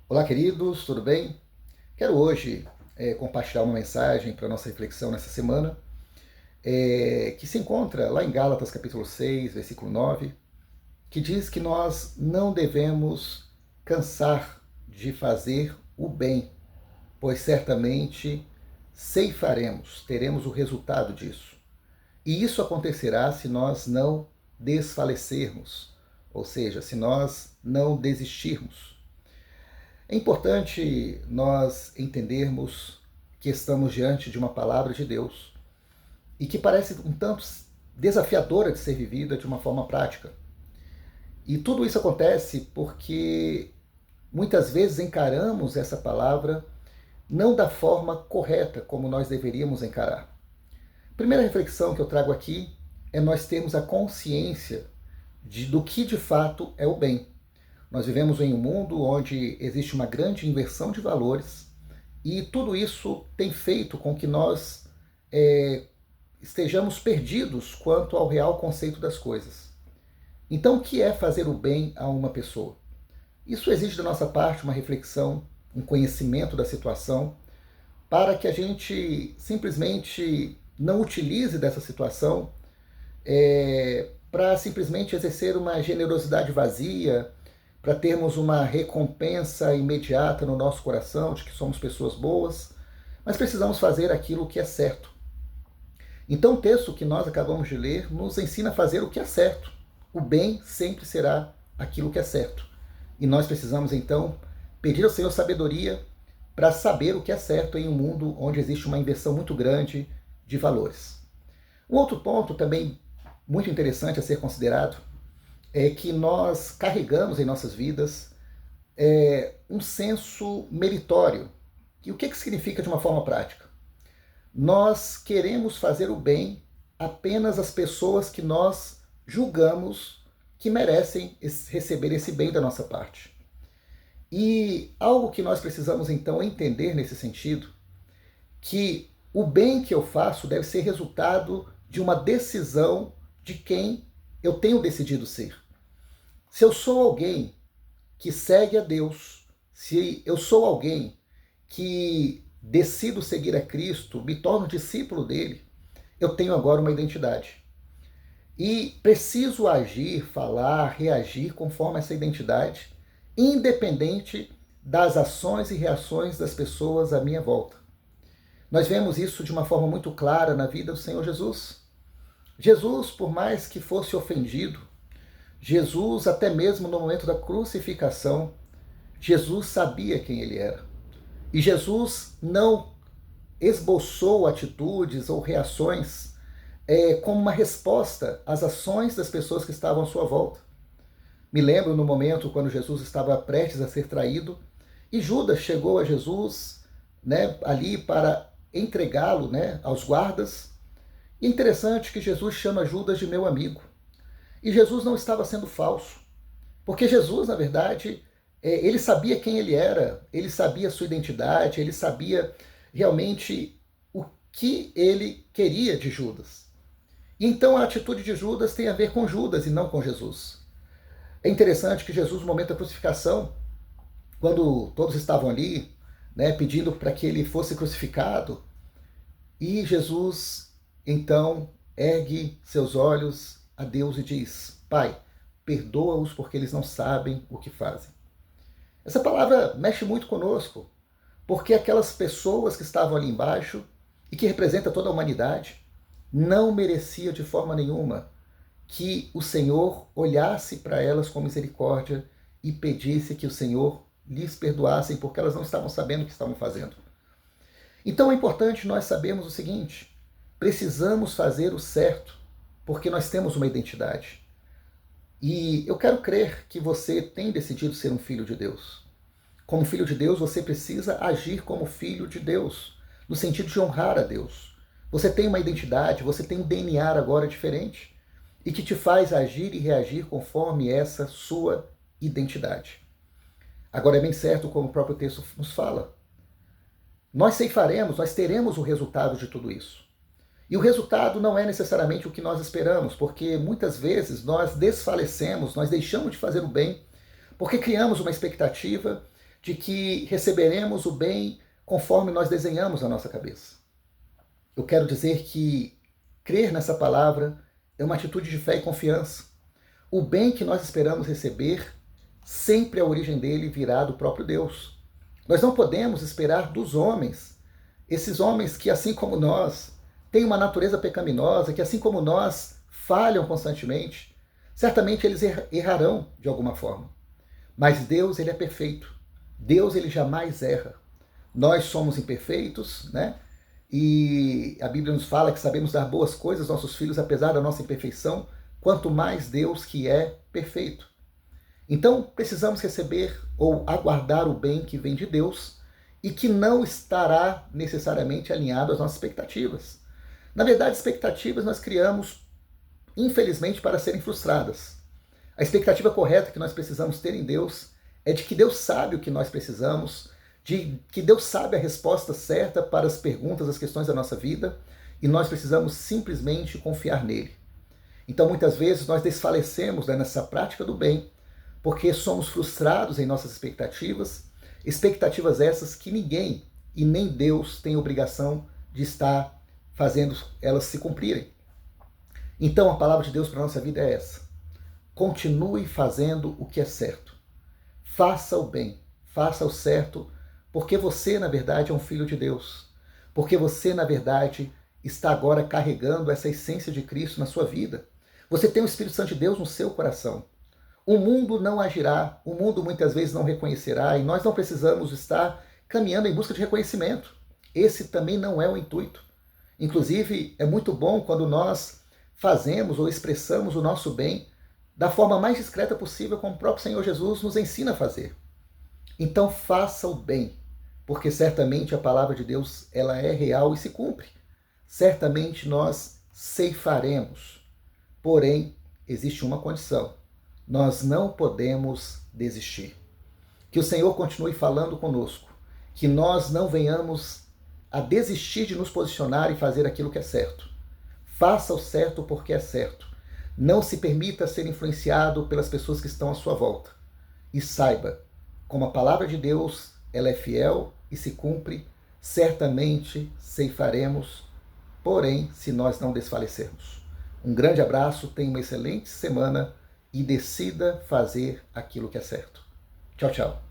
Olá, queridos, tudo bem? Quero hoje compartilhar uma mensagem para a nossa reflexão nessa semana, que se encontra lá em Gálatas capítulo 6, versículo 9, que diz que nós não devemos cansar de fazer o bem, pois certamente ceifaremos, teremos o resultado disso. E isso acontecerá se nós não desfalecermos, ou seja, se nós não desistirmos. É importante nós entendermos que estamos diante de uma palavra de Deus e que parece um tanto desafiadora de ser vivida de uma forma prática. E tudo isso acontece porque muitas vezes encaramos essa palavra não da forma correta como nós deveríamos encarar. A primeira reflexão que eu trago aqui é nós termos a consciência do que de fato é o bem. Nós vivemos em um mundo onde existe uma grande inversão de valores e tudo isso tem feito com que nós estejamos perdidos quanto ao real conceito das coisas. Então, o que é fazer o bem a uma pessoa? Isso exige da nossa parte uma reflexão, um conhecimento da situação, para que a gente simplesmente não utilize dessa situação para simplesmente exercer uma generosidade vazia, para termos uma recompensa imediata no nosso coração de que somos pessoas boas, mas precisamos fazer aquilo que é certo. Então o texto que nós acabamos de ler nos ensina a fazer o que é certo. O bem sempre será aquilo que é certo. E nós precisamos então pedir ao Senhor sabedoria para saber o que é certo em um mundo onde existe uma inversão muito grande de valores. Um outro ponto também muito interessante a ser considerado é que nós carregamos em nossas vidas um senso meritório. E o que significa de uma forma prática? Nós queremos fazer o bem apenas às pessoas que nós julgamos que merecem receber esse bem da nossa parte. E algo que nós precisamos então entender nesse sentido, que o bem que eu faço deve ser resultado de uma decisão de quem eu tenho decidido ser. Se eu sou alguém que segue a Deus, se eu sou alguém que decido seguir a Cristo, me torno discípulo dele, eu tenho agora uma identidade. E preciso agir, falar, reagir conforme essa identidade, independente das ações e reações das pessoas à minha volta. Nós vemos isso de uma forma muito clara na vida do Senhor Jesus. Jesus, por mais que fosse ofendido, Jesus, até mesmo no momento da crucificação, Jesus sabia quem ele era. E Jesus não esboçou atitudes ou reações como uma resposta às ações das pessoas que estavam à sua volta. Me lembro no momento quando Jesus estava prestes a ser traído e Judas chegou a Jesus ali para entregá-lo aos guardas. E é interessante que Jesus chama Judas de meu amigo. E Jesus não estava sendo falso, porque Jesus, na verdade, ele sabia quem ele era, ele sabia a sua identidade, ele sabia realmente o que ele queria de Judas. E então a atitude de Judas tem a ver com Judas e não com Jesus. É interessante que Jesus, no momento da crucificação, quando todos estavam ali, pedindo para que ele fosse crucificado, e Jesus, então, ergue seus olhos a Deus e diz: Pai, perdoa-os porque eles não sabem o que fazem. Essa palavra mexe muito conosco, porque aquelas pessoas que estavam ali embaixo e que representam toda a humanidade não merecia de forma nenhuma que o Senhor olhasse para elas com misericórdia e pedisse que o Senhor lhes perdoasse, porque elas não estavam sabendo o que estavam fazendo. Então é importante nós sabermos o seguinte: precisamos fazer o certo, porque nós temos uma identidade. E eu quero crer que você tem decidido ser um filho de Deus. Como filho de Deus, você precisa agir como filho de Deus, no sentido de honrar a Deus. Você tem uma identidade, você tem um DNA agora diferente, e que te faz agir e reagir conforme essa sua identidade. Agora é bem certo como o próprio texto nos fala. Nós ceifaremos, nós teremos o resultado de tudo isso. E o resultado não é necessariamente o que nós esperamos, porque muitas vezes nós desfalecemos, nós deixamos de fazer o bem, porque criamos uma expectativa de que receberemos o bem conforme nós desenhamos na nossa cabeça. Eu quero dizer que crer nessa palavra é uma atitude de fé e confiança. O bem que nós esperamos receber, sempre a origem dele virá do próprio Deus. Nós não podemos esperar dos homens, esses homens que, assim como nós, têm uma natureza pecaminosa, que, assim como nós, falham constantemente. Certamente eles errarão de alguma forma. Mas Deus, ele é perfeito. Deus, ele jamais erra. Nós somos imperfeitos, né? E a Bíblia nos fala que sabemos dar boas coisas aos nossos filhos, apesar da nossa imperfeição, quanto mais Deus, que é perfeito. Então, precisamos receber ou aguardar o bem que vem de Deus e que não estará necessariamente alinhado às nossas expectativas. Na verdade, expectativas nós criamos, infelizmente, para serem frustradas. A expectativa correta que nós precisamos ter em Deus é de que Deus sabe o que nós precisamos, de que Deus sabe a resposta certa para as perguntas, as questões da nossa vida, e nós precisamos simplesmente confiar nele. Então, muitas vezes, nós desfalecemos nessa prática do bem, porque somos frustrados em nossas expectativas essas que ninguém e nem Deus tem obrigação de estar fazendo elas se cumprirem. Então, a palavra de Deus para a nossa vida é essa. Continue fazendo o que é certo. Faça o bem, faça o certo, porque você, na verdade, é um filho de Deus. Porque você, na verdade, está agora carregando essa essência de Cristo na sua vida. Você tem o Espírito Santo de Deus no seu coração. O mundo não agirá, o mundo muitas vezes não reconhecerá, e nós não precisamos estar caminhando em busca de reconhecimento. Esse também não é o intuito. Inclusive, é muito bom quando nós fazemos ou expressamos o nosso bem da forma mais discreta possível, como o próprio Senhor Jesus nos ensina a fazer. Então faça o bem, porque certamente a palavra de Deus ela é real e se cumpre. Certamente nós ceifaremos. Porém, existe uma condição. Nós não podemos desistir. Que o Senhor continue falando conosco. Que nós não venhamos a desistir de nos posicionar e fazer aquilo que é certo. Faça o certo porque é certo. Não se permita ser influenciado pelas pessoas que estão à sua volta. E saiba, como a palavra de Deus ela é fiel e se cumpre, certamente ceifaremos, porém, se nós não desfalecermos. Um grande abraço, tenha uma excelente semana e decida fazer aquilo que é certo. Tchau, tchau.